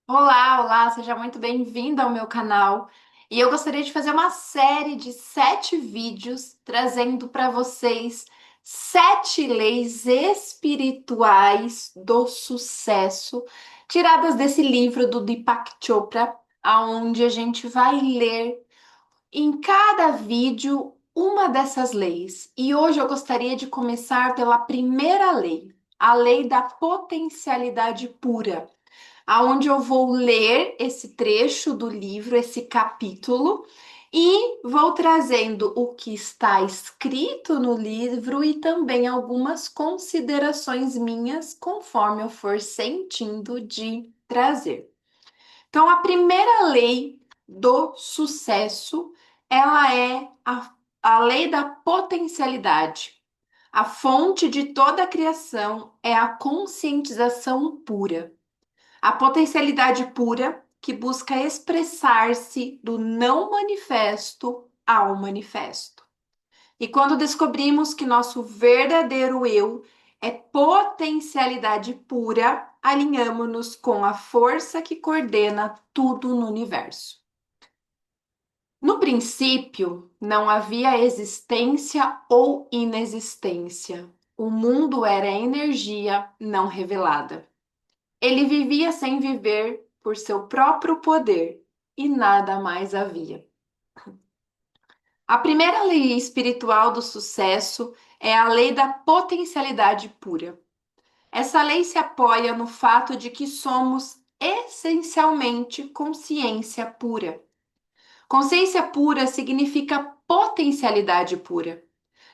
Olá, olá, seja muito bem-vinda ao meu canal. E eu gostaria de fazer uma série de 7 vídeos trazendo para vocês 7 leis espirituais do sucesso, tiradas desse livro do Deepak Chopra, aonde a gente vai ler em cada vídeo uma dessas leis. E hoje eu gostaria de começar pela primeira lei, a lei da potencialidade pura, aonde eu vou ler esse trecho do livro, esse capítulo, e vou trazendo o que está escrito no livro e também algumas considerações minhas, conforme eu for sentindo de trazer. Então, a primeira lei do sucesso, ela é a lei da potencialidade. A fonte de toda a criação é a conscientização pura. A potencialidade pura que busca expressar-se do não manifesto ao manifesto. E quando descobrimos que nosso verdadeiro eu é potencialidade pura, alinhamos-nos com a força que coordena tudo no universo. No princípio, não havia existência ou inexistência. O mundo era energia não revelada. Ele vivia sem viver por seu próprio poder e nada mais havia. A primeira lei espiritual do sucesso é a lei da potencialidade pura. Essa lei se apoia no fato de que somos essencialmente consciência pura. Consciência pura significa potencialidade pura.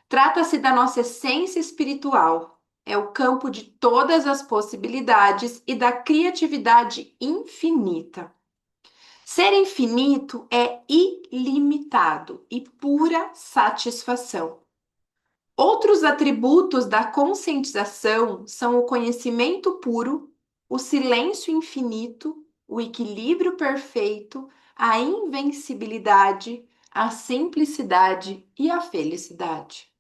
Trata-se da nossa essência espiritual. É o campo de todas as possibilidades e da criatividade infinita. Ser infinito é ilimitado e pura satisfação. Outros atributos da conscientização são o conhecimento puro, o silêncio infinito, o equilíbrio perfeito, a invencibilidade, a simplicidade e a felicidade.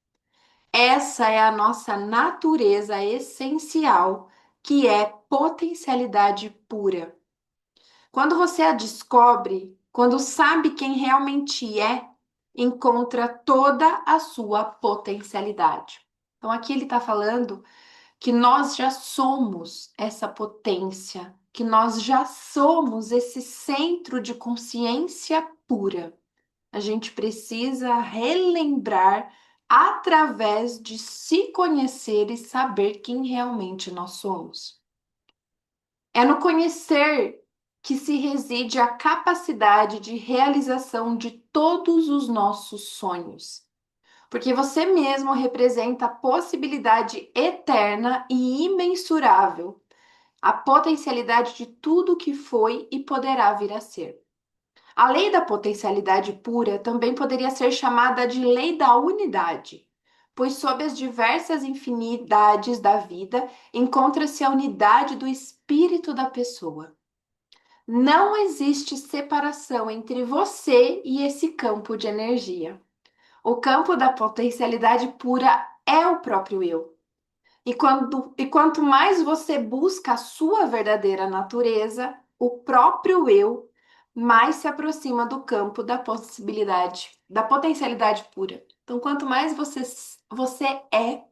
Essa é a nossa natureza essencial, que é potencialidade pura. Quando você a descobre, quando sabe quem realmente é, encontra toda a sua potencialidade. Então, aqui ele está falando que nós já somos essa potência, que nós já somos esse centro de consciência pura. A gente precisa relembrar através de se conhecer e saber quem realmente nós somos. É no conhecer que se reside a capacidade de realização de todos os nossos sonhos. Porque você mesmo representa a possibilidade eterna e imensurável, a potencialidade de tudo que foi e poderá vir a ser. A lei da potencialidade pura também poderia ser chamada de lei da unidade, pois sob as diversas infinidades da vida encontra-se a unidade do espírito da pessoa. Não existe separação entre você e esse campo de energia. O campo da potencialidade pura é o próprio eu. E quanto mais você busca a sua verdadeira natureza, o próprio eu, mais se aproxima do campo da possibilidade, da potencialidade pura. Então, quanto mais você é,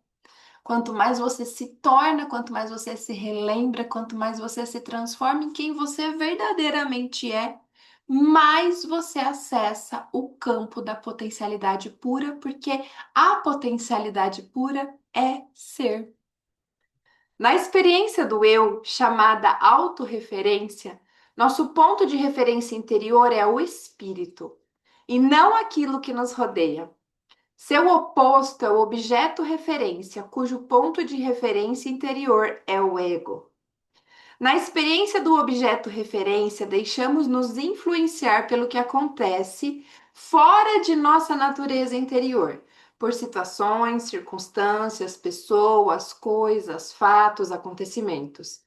quanto mais você se torna, quanto mais você se relembra, quanto mais você se transforma em quem você verdadeiramente é, mais você acessa o campo da potencialidade pura, porque a potencialidade pura é ser. Na experiência do eu, chamada autorreferência, nosso ponto de referência interior é o espírito, e não aquilo que nos rodeia. Seu oposto é o objeto referência, cujo ponto de referência interior é o ego. Na experiência do objeto referência, deixamos nos influenciar pelo que acontece fora de nossa natureza interior, por situações, circunstâncias, pessoas, coisas, fatos, acontecimentos.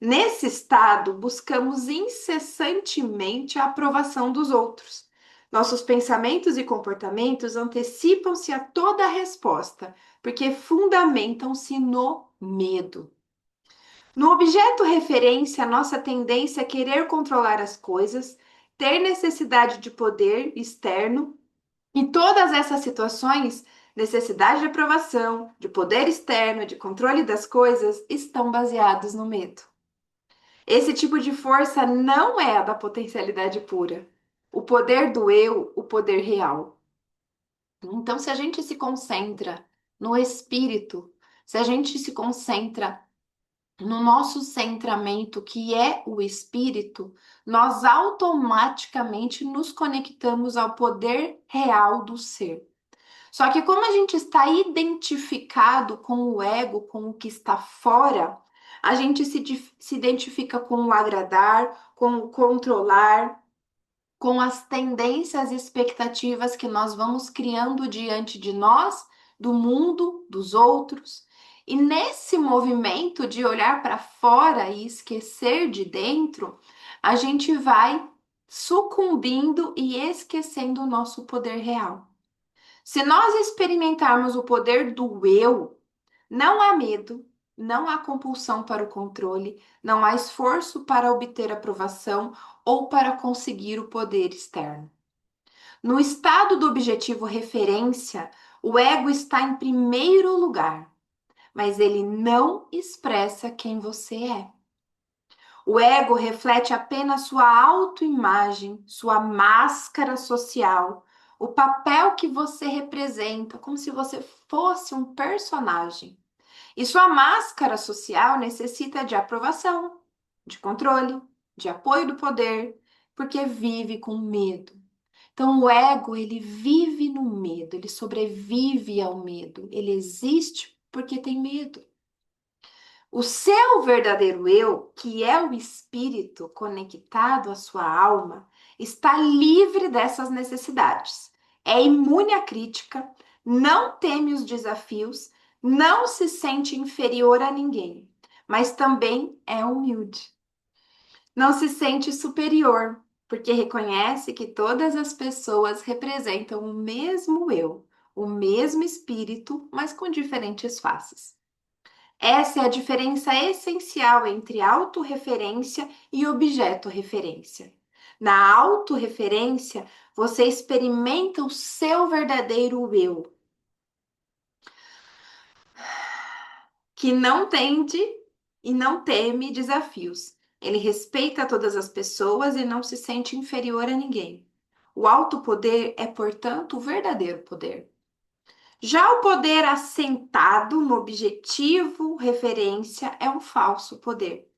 Nesse estado, buscamos incessantemente a aprovação dos outros. Nossos pensamentos e comportamentos antecipam-se a toda a resposta, porque fundamentam-se no medo. No objeto referência, a nossa tendência é querer controlar as coisas, ter necessidade de poder externo, e todas essas situações, necessidade de aprovação, de poder externo, de controle das coisas, estão baseados no medo. Esse tipo de força não é a da potencialidade pura. O poder do eu, o poder real. Então, se a gente se concentra no espírito, se a gente se concentra no nosso centramento, que é o espírito, nós automaticamente nos conectamos ao poder real do ser. Só que como a gente está identificado com o ego, com o que está fora, a gente se identifica com o agradar, com o controlar, com as tendências e expectativas que nós vamos criando diante de nós, do mundo, dos outros. E nesse movimento de olhar para fora e esquecer de dentro, a gente vai sucumbindo e esquecendo o nosso poder real. Se nós experimentarmos o poder do eu, não há medo, não há compulsão para o controle, não há esforço para obter aprovação ou para conseguir o poder externo. No estado do objetivo referência, o ego está em primeiro lugar, mas ele não expressa quem você é. O ego reflete apenas sua autoimagem, sua máscara social, o papel que você representa, como se você fosse um personagem. E sua máscara social necessita de aprovação, de controle, de apoio do poder, porque vive com medo. Então, o ego, ele vive no medo, ele sobrevive ao medo, ele existe porque tem medo. O seu verdadeiro eu, que é o espírito conectado à sua alma, está livre dessas necessidades. É imune à crítica, não teme os desafios, não se sente inferior a ninguém, mas também é humilde. Não se sente superior, porque reconhece que todas as pessoas representam o mesmo eu, o mesmo espírito, mas com diferentes faces. Essa é a diferença essencial entre autorreferência e objeto-referência. Na autorreferência, você experimenta o seu verdadeiro eu, que não tende e não teme desafios. Ele respeita todas as pessoas e não se sente inferior a ninguém. O alto poder é, portanto, o verdadeiro poder. Já o poder assentado no objetivo referência é um falso poder.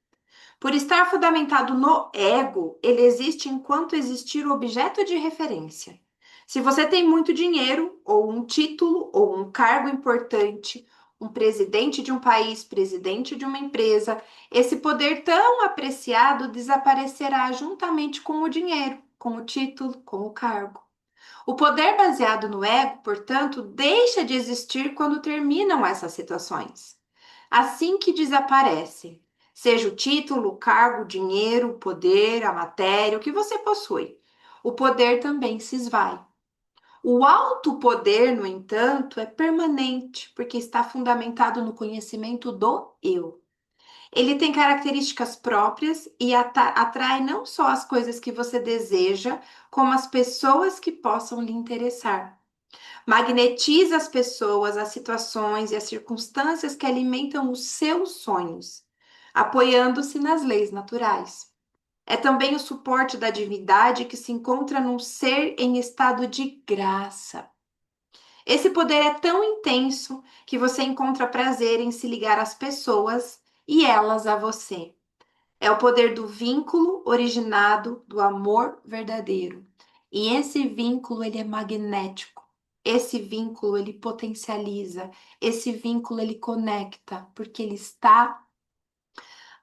Por estar fundamentado no ego, ele existe enquanto existir o objeto de referência. Se você tem muito dinheiro, ou um título, ou um cargo importante, um presidente de um país, presidente de uma empresa, esse poder tão apreciado desaparecerá juntamente com o dinheiro, com o título, com o cargo. O poder baseado no ego, portanto, deixa de existir quando terminam essas situações. Assim que desaparece, seja o título, o cargo, o dinheiro, o poder, a matéria, o que você possui, o poder também se esvai. O alto poder, no entanto, é permanente, porque está fundamentado no conhecimento do eu. Ele tem características próprias e atrai não só as coisas que você deseja, como as pessoas que possam lhe interessar. Magnetiza as pessoas, as situações e as circunstâncias que alimentam os seus sonhos, apoiando-se nas leis naturais. É também o suporte da divindade que se encontra num ser em estado de graça. Esse poder é tão intenso que você encontra prazer em se ligar às pessoas e elas a você. É o poder do vínculo originado do amor verdadeiro. E esse vínculo ele é magnético. Esse vínculo ele potencializa, esse vínculo ele conecta, porque ele está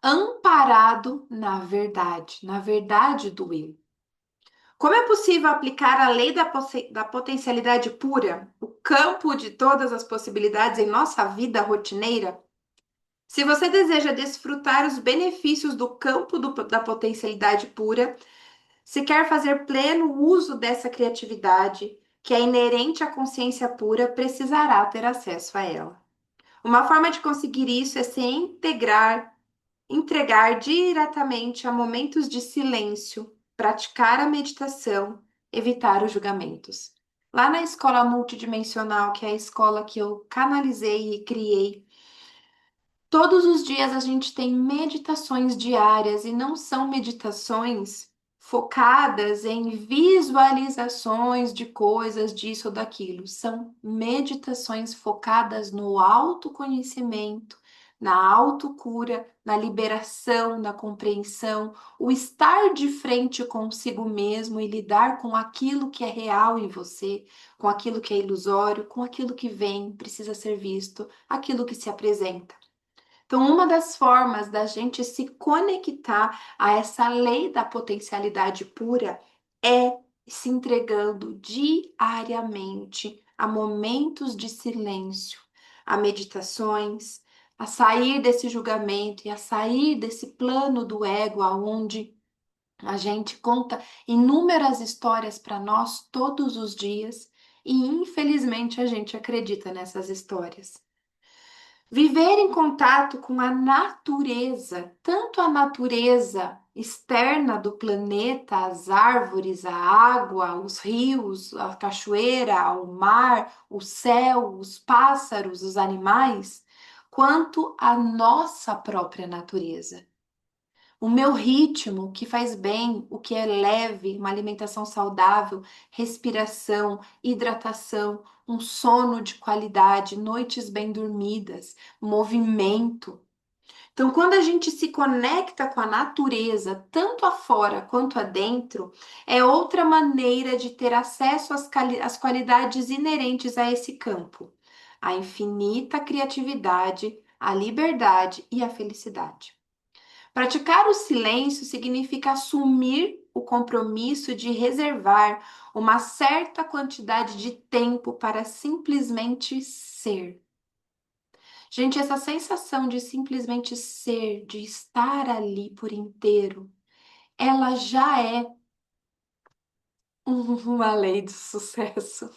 amparado na verdade do eu. Como é possível aplicar a lei da potencialidade pura, o campo de todas as possibilidades em nossa vida rotineira? Se você deseja desfrutar os benefícios do campo da potencialidade pura, se quer fazer pleno uso dessa criatividade, que é inerente à consciência pura, precisará ter acesso a ela. Uma forma de conseguir isso é se integrar entregar diretamente a momentos de silêncio, praticar a meditação, evitar os julgamentos. Lá na escola multidimensional, que é a escola que eu canalizei e criei, todos os dias a gente tem meditações diárias e não são meditações focadas em visualizações de coisas disso ou daquilo. São meditações focadas no autoconhecimento, na autocura, na liberação, na compreensão, o estar de frente consigo mesmo e lidar com aquilo que é real em você, com aquilo que é ilusório, com aquilo que vem, precisa ser visto, aquilo que se apresenta. Então, uma das formas da gente se conectar a essa lei da potencialidade pura é se entregando diariamente a momentos de silêncio, a meditações, a sair desse julgamento e a sair desse plano do ego, aonde a gente conta inúmeras histórias para nós todos os dias e infelizmente a gente acredita nessas histórias. Viver em contato com a natureza, tanto a natureza externa do planeta, as árvores, a água, os rios, a cachoeira, o mar, o céu, os pássaros, os animais, quanto a nossa própria natureza. O meu ritmo, o que faz bem, o que é leve, uma alimentação saudável, respiração, hidratação, um sono de qualidade, noites bem dormidas, movimento. Então, quando a gente se conecta com a natureza, tanto afora quanto adentro, é outra maneira de ter acesso às qualidades inerentes a esse campo, a infinita criatividade, a liberdade e a felicidade. Praticar o silêncio significa assumir o compromisso de reservar uma certa quantidade de tempo para simplesmente ser. Gente, essa sensação de simplesmente ser, de estar ali por inteiro, ela já é uma lei do sucesso.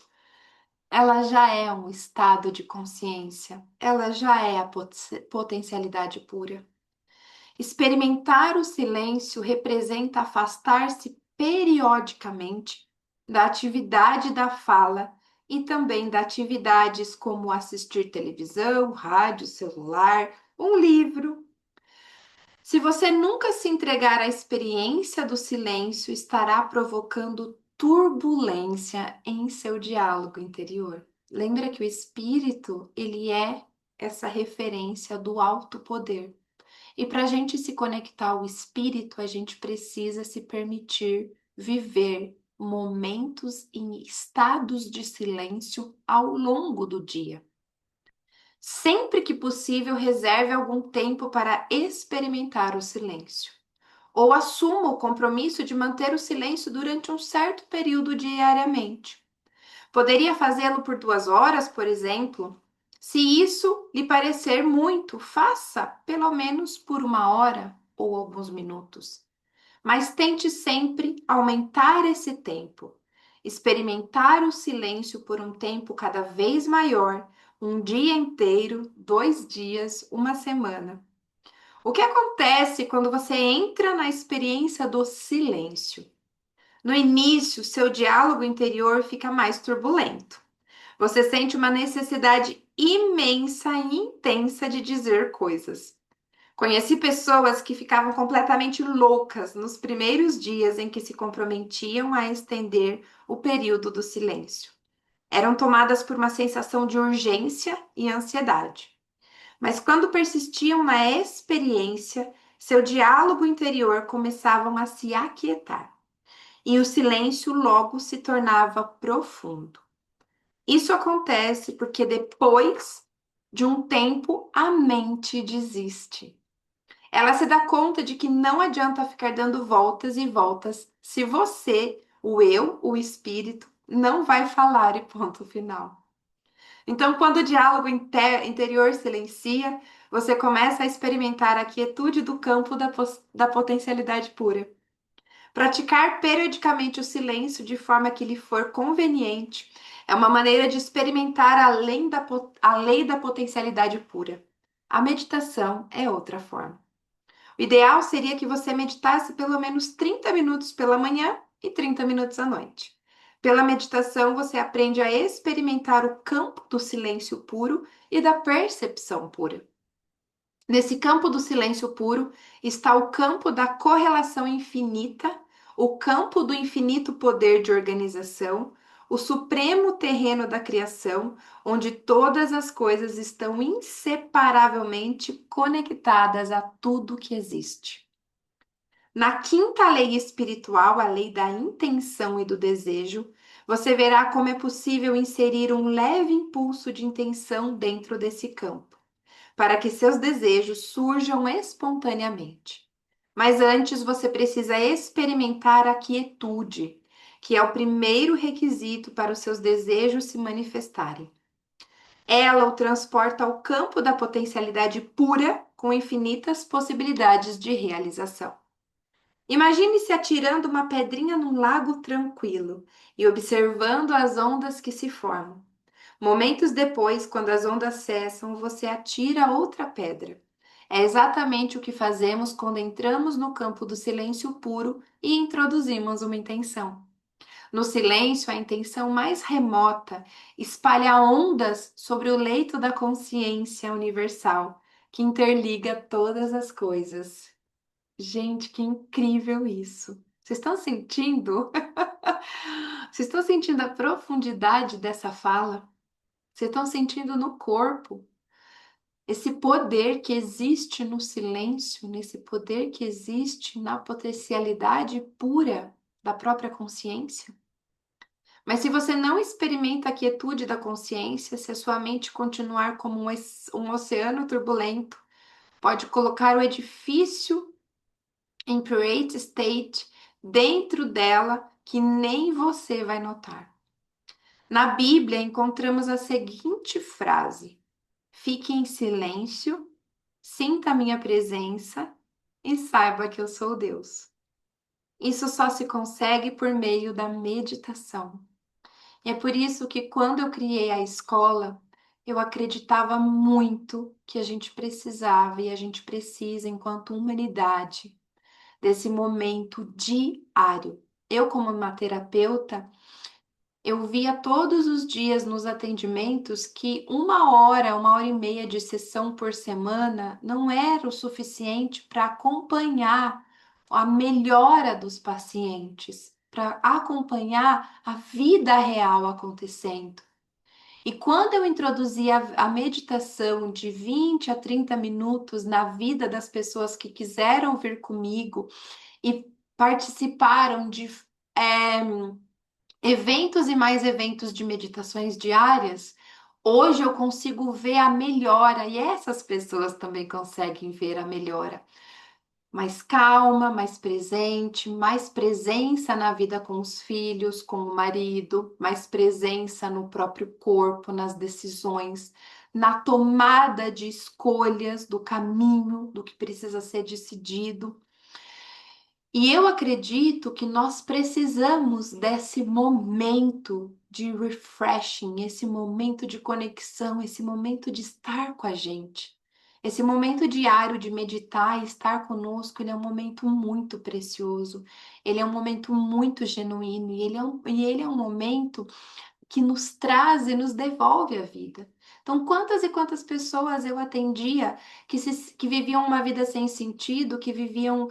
Ela já é um estado de consciência. Ela já é a potencialidade pura. Experimentar o silêncio representa afastar-se periodicamente da atividade da fala e também de atividades como assistir televisão, rádio, celular, um livro. Se você nunca se entregar à experiência do silêncio, estará provocando turbulência em seu diálogo interior. Lembra que o espírito, ele é essa referência do alto poder. E para a gente se conectar ao espírito, a gente precisa se permitir viver momentos em estados de silêncio ao longo do dia. Sempre que possível, reserve algum tempo para experimentar o silêncio. Ou assuma o compromisso de manter o silêncio durante um certo período diariamente. Poderia fazê-lo por 2 horas, por exemplo? Se isso lhe parecer muito, faça pelo menos por 1 hora ou alguns minutos. Mas tente sempre aumentar esse tempo. Experimentar o silêncio por um tempo cada vez maior, um dia inteiro, 2 dias, uma semana. O que acontece quando você entra na experiência do silêncio? No início, seu diálogo interior fica mais turbulento. Você sente uma necessidade imensa e intensa de dizer coisas. Conheci pessoas que ficavam completamente loucas nos primeiros dias em que se comprometiam a estender o período do silêncio. Eram tomadas por uma sensação de urgência e ansiedade. Mas quando persistiam na experiência, seu diálogo interior começava a se aquietar e o silêncio logo se tornava profundo. Isso acontece porque depois de um tempo a mente desiste. Ela se dá conta de que não adianta ficar dando voltas e voltas se você, o eu, o espírito, não vai falar e ponto final. Então, quando o diálogo interior silencia, você começa a experimentar a quietude do campo da potencialidade pura. Praticar periodicamente o silêncio de forma que lhe for conveniente é uma maneira de experimentar a lei da potencialidade pura. A meditação é outra forma. O ideal seria que você meditasse pelo menos 30 minutos pela manhã e 30 minutos à noite. Pela meditação, você aprende a experimentar o campo do silêncio puro e da percepção pura. Nesse campo do silêncio puro está o campo da correlação infinita, o campo do infinito poder de organização, o supremo terreno da criação, onde todas as coisas estão inseparavelmente conectadas a tudo que existe. Na quinta lei espiritual, a lei da intenção e do desejo, você verá como é possível inserir um leve impulso de intenção dentro desse campo para que seus desejos surjam espontaneamente. Mas antes você precisa experimentar a quietude, que é o primeiro requisito para os seus desejos se manifestarem. Ela o transporta ao campo da potencialidade pura, com infinitas possibilidades de realização. Imagine-se atirando uma pedrinha num lago tranquilo e observando as ondas que se formam. Momentos depois, quando as ondas cessam, você atira outra pedra. É exatamente o que fazemos quando entramos no campo do silêncio puro e introduzimos uma intenção. No silêncio, a intenção mais remota espalha ondas sobre o leito da consciência universal, que interliga todas as coisas. Gente, que incrível isso! Vocês estão sentindo? Vocês estão sentindo a profundidade dessa fala? Vocês estão sentindo no corpo esse poder que existe no silêncio, nesse poder que existe na potencialidade pura da própria consciência? Mas se você não experimenta a quietude da consciência, se a sua mente continuar como um oceano turbulento, pode colocar o edifício em create state dentro dela que nem você vai notar. Na Bíblia encontramos a seguinte frase: fique em silêncio, sinta a minha presença e saiba que eu sou Deus. Isso só se consegue por meio da meditação. E é por isso que quando eu criei a escola, eu acreditava muito que a gente precisava e a gente precisa, enquanto humanidade, desse momento diário. Eu, como uma terapeuta, eu via todos os dias nos atendimentos que uma hora e meia de sessão por semana não era o suficiente para acompanhar a melhora dos pacientes, para acompanhar a vida real acontecendo. E quando eu introduzi a meditação de 20 a 30 minutos na vida das pessoas que quiseram vir comigo e participaram de eventos e mais eventos de meditações diárias, hoje eu consigo ver a melhora e essas pessoas também conseguem ver a melhora. Mais calma, mais presente, mais presença na vida com os filhos, com o marido, mais presença no próprio corpo, nas decisões, na tomada de escolhas do caminho, do que precisa ser decidido. E eu acredito que nós precisamos desse momento de refreshing, esse momento de conexão, esse momento de estar com a gente. Esse momento diário de meditar e estar conosco, ele é um momento muito precioso, ele é um momento muito genuíno e ele é um momento que nos traz e nos devolve a vida. Então, quantas e quantas pessoas eu atendia que viviam uma vida sem sentido, que viviam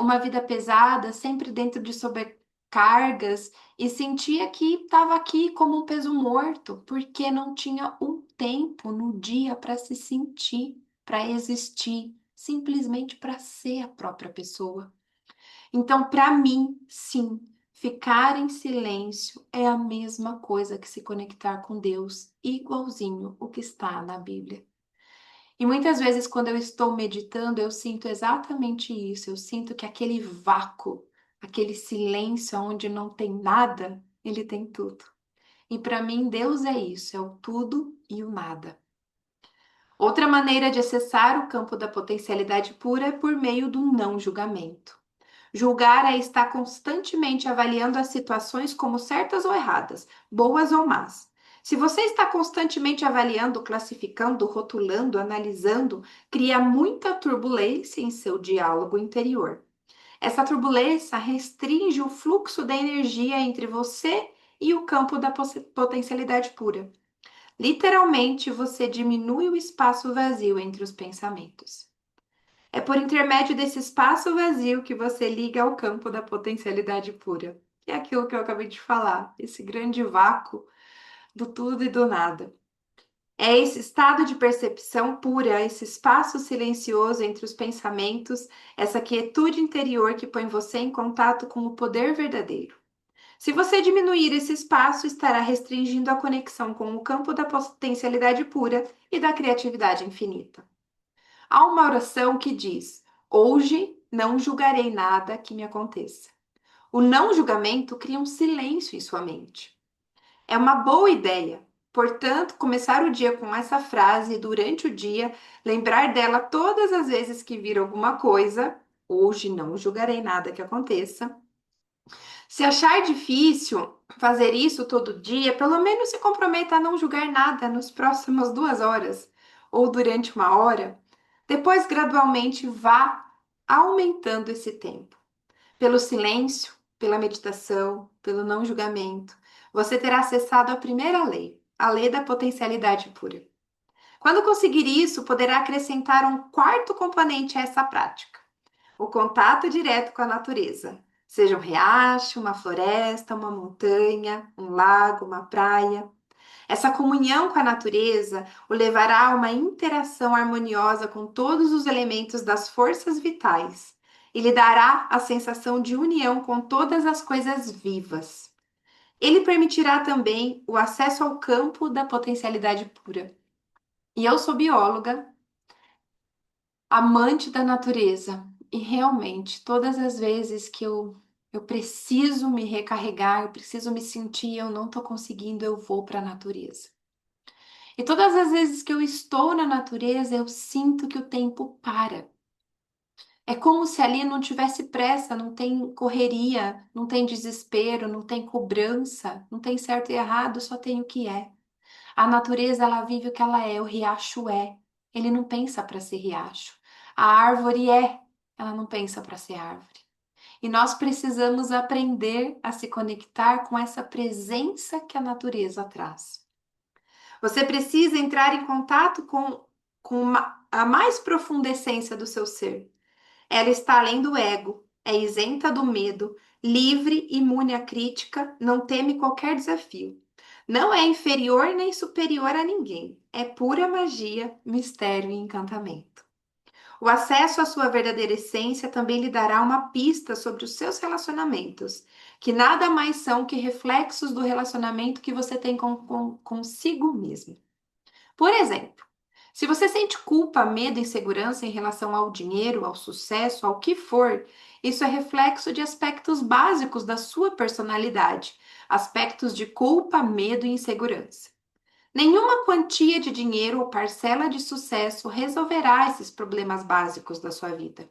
uma vida pesada, sempre dentro de sobrecargas, e sentia que estava aqui como um peso morto, porque não tinha um tempo no dia para se sentir, para existir, simplesmente para ser a própria pessoa. Então, para mim, sim, ficar em silêncio é a mesma coisa que se conectar com Deus, igualzinho o que está na Bíblia. E muitas vezes, quando eu estou meditando, eu sinto exatamente isso. Eu sinto que aquele vácuo, aquele silêncio onde não tem nada, ele tem tudo. E para mim, Deus é isso, é o tudo e o nada. Outra maneira de acessar o campo da potencialidade pura é por meio do não julgamento. Julgar é estar constantemente avaliando as situações como certas ou erradas, boas ou más. Se você está constantemente avaliando, classificando, rotulando, analisando, cria muita turbulência em seu diálogo interior. Essa turbulência restringe o fluxo da energia entre você e o campo da potencialidade pura. Literalmente, você diminui o espaço vazio entre os pensamentos. É por intermédio desse espaço vazio que você liga ao campo da potencialidade pura. É aquilo que eu acabei de falar, esse grande vácuo do tudo e do nada. É esse estado de percepção pura, esse espaço silencioso entre os pensamentos, essa quietude interior que põe você em contato com o poder verdadeiro. Se você diminuir esse espaço, estará restringindo a conexão com o campo da potencialidade pura e da criatividade infinita. Há uma oração que diz: Hoje não julgarei nada que me aconteça. O não julgamento cria um silêncio em sua mente. É uma boa ideia. Portanto, começar o dia com essa frase e durante o dia lembrar dela todas as vezes que vir alguma coisa. Hoje não julgarei nada que aconteça. Se achar difícil fazer isso todo dia, pelo menos se comprometa a não julgar nada nas próximas 2 horas ou durante 1 hora. Depois, gradualmente, vá aumentando esse tempo. Pelo silêncio, pela meditação, pelo não julgamento, você terá acessado a primeira lei, a lei da potencialidade pura. Quando conseguir isso, poderá acrescentar um quarto componente a essa prática: o contato direto com a natureza. Seja um riacho, uma floresta, uma montanha, um lago, uma praia. Essa comunhão com a natureza o levará a uma interação harmoniosa com todos os elementos das forças vitais e lhe dará a sensação de união com todas as coisas vivas. Ele permitirá também o acesso ao campo da potencialidade pura. E eu sou bióloga, amante da natureza, e realmente todas as vezes que eu preciso me recarregar, eu preciso me sentir, eu não estou conseguindo, eu vou para a natureza. E todas as vezes que eu estou na natureza, eu sinto que o tempo para. É como se ali não tivesse pressa, não tem correria, não tem desespero, não tem cobrança, não tem certo e errado, só tem o que é. A natureza, ela vive o que ela é, o riacho é. Ele não pensa para ser riacho. A árvore é, ela não pensa para ser árvore. E nós precisamos aprender a se conectar com essa presença que a natureza traz. Você precisa entrar em contato com a mais profunda essência do seu ser. Ela está além do ego, é isenta do medo, livre, imune à crítica, não teme qualquer desafio. Não é inferior nem superior a ninguém. É pura magia, mistério e encantamento. O acesso à sua verdadeira essência também lhe dará uma pista sobre os seus relacionamentos, que nada mais são que reflexos do relacionamento que você tem consigo mesmo. Por exemplo, se você sente culpa, medo e insegurança em relação ao dinheiro, ao sucesso, ao que for, isso é reflexo de aspectos básicos da sua personalidade, aspectos de culpa, medo e insegurança. Nenhuma quantia de dinheiro ou parcela de sucesso resolverá esses problemas básicos da sua vida.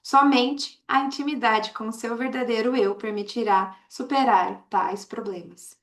Somente a intimidade com o seu verdadeiro eu permitirá superar tais problemas.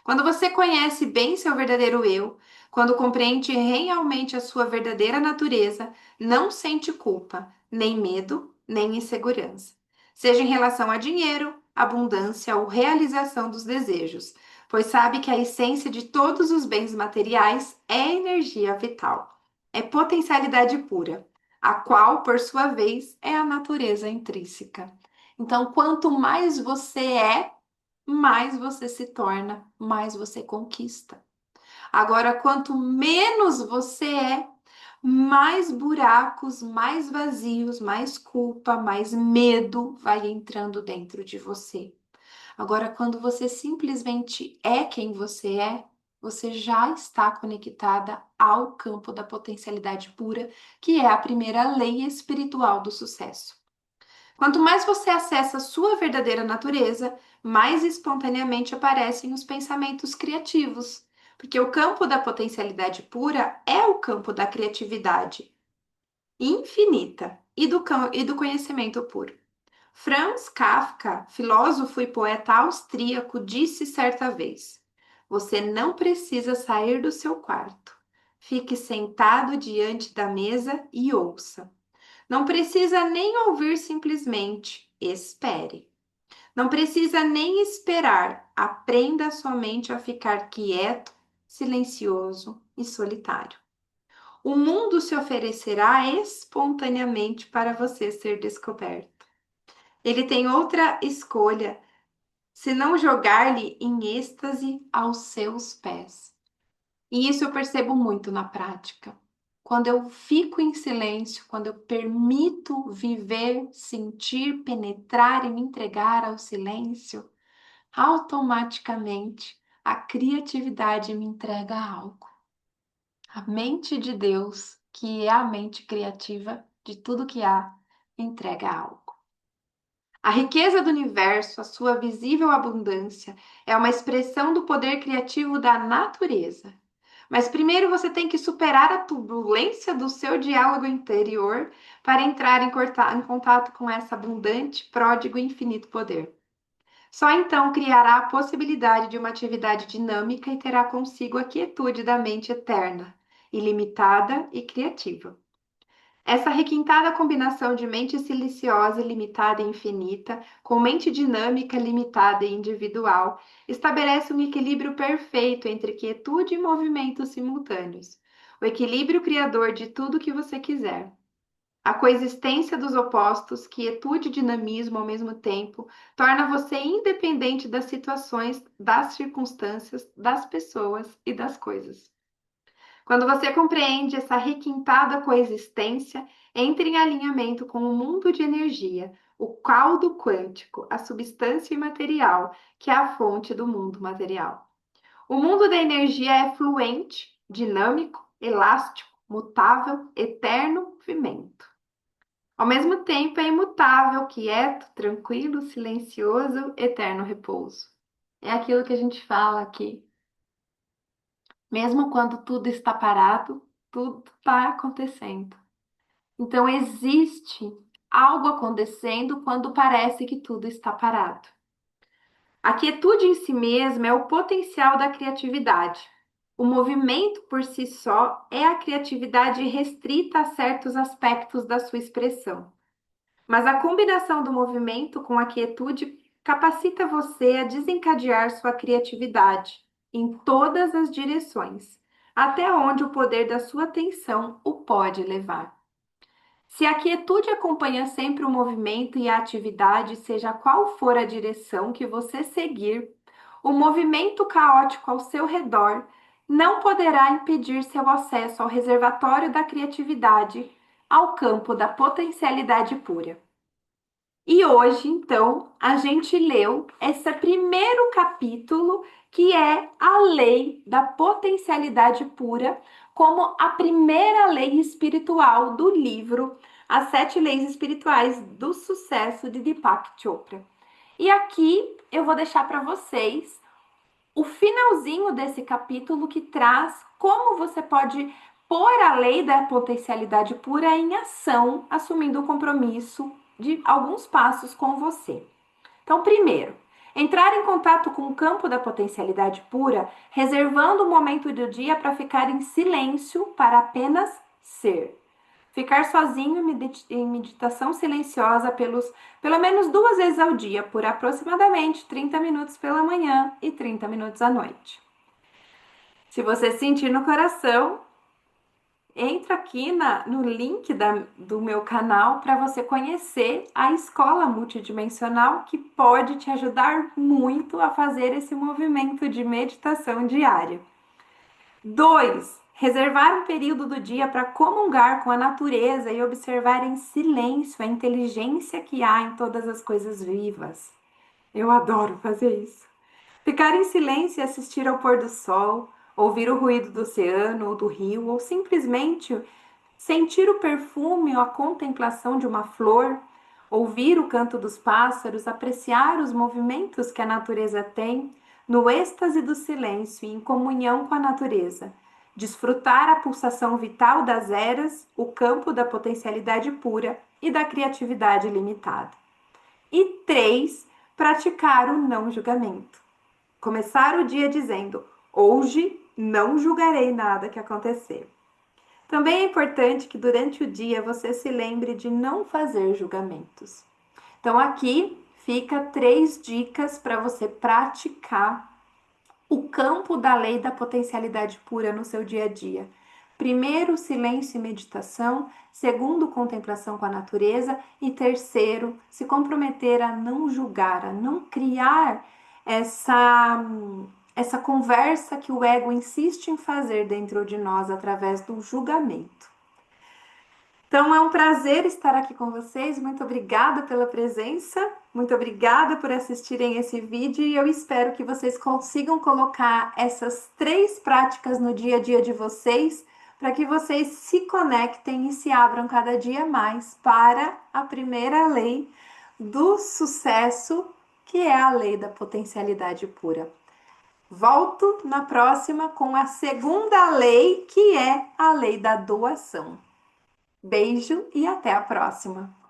Quando você conhece bem seu verdadeiro eu, quando compreende realmente a sua verdadeira natureza, não sente culpa, nem medo, nem insegurança. Seja em relação a dinheiro, abundância ou realização dos desejos, pois sabe que a essência de todos os bens materiais é energia vital, é potencialidade pura, a qual, por sua vez, é a natureza intrínseca. Então, quanto mais você é, mais você se torna, mais você conquista. Agora, quanto menos você é, mais buracos, mais vazios, mais culpa, mais medo vai entrando dentro de você. Agora, quando você simplesmente é quem você é, você já está conectada ao campo da potencialidade pura, que é a primeira lei espiritual do sucesso. Quanto mais você acessa a sua verdadeira natureza, mais espontaneamente aparecem os pensamentos criativos, porque o campo da potencialidade pura é o campo da criatividade infinita e do conhecimento puro. Franz Kafka, filósofo e poeta austríaco, disse certa vez: Você não precisa sair do seu quarto. Fique sentado diante da mesa e ouça. Não precisa nem ouvir, simplesmente espere. Não precisa nem esperar. Aprenda somente a ficar quieto, silencioso e solitário. O mundo se oferecerá espontaneamente para você ser descoberto. Ele tem outra escolha, se não jogar-lhe em êxtase aos seus pés. E isso eu percebo muito na prática. Quando eu fico em silêncio, quando eu permito viver, sentir, penetrar e me entregar ao silêncio, automaticamente a criatividade me entrega algo. A mente de Deus, que é a mente criativa de tudo que há, entrega algo. A riqueza do universo, a sua visível abundância, é uma expressão do poder criativo da natureza. Mas primeiro você tem que superar a turbulência do seu diálogo interior para entrar em contato com essa abundante, pródigo e infinito poder. Só então criará a possibilidade de uma atividade dinâmica e terá consigo a quietude da mente eterna, ilimitada e criativa. Essa requintada combinação de mente silenciosa, limitada e infinita, com mente dinâmica, limitada e individual, estabelece um equilíbrio perfeito entre quietude e movimentos simultâneos. O equilíbrio criador de tudo que você quiser. A coexistência dos opostos, quietude e dinamismo ao mesmo tempo, torna você independente das situações, das circunstâncias, das pessoas e das coisas. Quando você compreende essa requintada coexistência, entra em alinhamento com o mundo de energia, o caldo quântico, a substância imaterial, que é a fonte do mundo material. O mundo da energia é fluente, dinâmico, elástico, mutável, eterno, movimento. Ao mesmo tempo, é imutável, quieto, tranquilo, silencioso, eterno repouso. É aquilo que a gente fala aqui. Mesmo quando tudo está parado, tudo está acontecendo. Então, existe algo acontecendo quando parece que tudo está parado. A quietude em si mesma é o potencial da criatividade. O movimento por si só é a criatividade restrita a certos aspectos da sua expressão. Mas a combinação do movimento com a quietude capacita você a desencadear sua criatividade em todas as direções, até onde o poder da sua atenção o pode levar. Se a quietude acompanha sempre o movimento e a atividade, seja qual for a direção que você seguir, o movimento caótico ao seu redor não poderá impedir seu acesso ao reservatório da criatividade, ao campo da potencialidade pura. E hoje, então, a gente leu esse primeiro capítulo, que é a lei da potencialidade pura, como a primeira lei espiritual do livro As Sete Leis Espirituais do Sucesso de Deepak Chopra. E aqui eu vou deixar para vocês o finalzinho desse capítulo que traz como você pode pôr a lei da potencialidade pura em ação, assumindo o compromisso de alguns passos com você. Então, primeiro, entrar em contato com o campo da potencialidade pura, reservando um momento do dia para ficar em silêncio para apenas ser. Ficar sozinho em meditação silenciosa pelo menos 2 vezes ao dia, por aproximadamente 30 minutos pela manhã e 30 minutos à noite. Se você sentir no coração, entra aqui no link do meu canal para você conhecer a escola multidimensional que pode te ajudar muito a fazer esse movimento de meditação diária. 2. Reservar um período do dia para comungar com a natureza e observar em silêncio a inteligência que há em todas as coisas vivas. Eu adoro fazer isso. Ficar em silêncio e assistir ao pôr do sol, ouvir o ruído do oceano ou do rio, ou simplesmente sentir o perfume ou a contemplação de uma flor, ouvir o canto dos pássaros, apreciar os movimentos que a natureza tem, no êxtase do silêncio e em comunhão com a natureza. Desfrutar a pulsação vital das eras, o campo da potencialidade pura e da criatividade ilimitada. E 3, praticar o não julgamento. Começar o dia dizendo: Hoje não julgarei nada que acontecer. Também é importante que durante o dia você se lembre de não fazer julgamentos. Então, aqui fica 3 dicas para você praticar o campo da lei da potencialidade pura no seu dia a dia. Primeiro, silêncio e meditação. Segundo, contemplação com a natureza. E terceiro, se comprometer a não julgar, a não criar essa conversa que o ego insiste em fazer dentro de nós através do julgamento. Então é um prazer estar aqui com vocês. Muito obrigada pela presença. Muito obrigada por assistirem esse vídeo e eu espero que vocês consigam colocar essas 3 práticas no dia a dia de vocês, para que vocês se conectem e se abram cada dia mais para a primeira lei do sucesso, que é a lei da potencialidade pura. Volto na próxima com a segunda lei, que é a lei da doação. Beijo e até a próxima!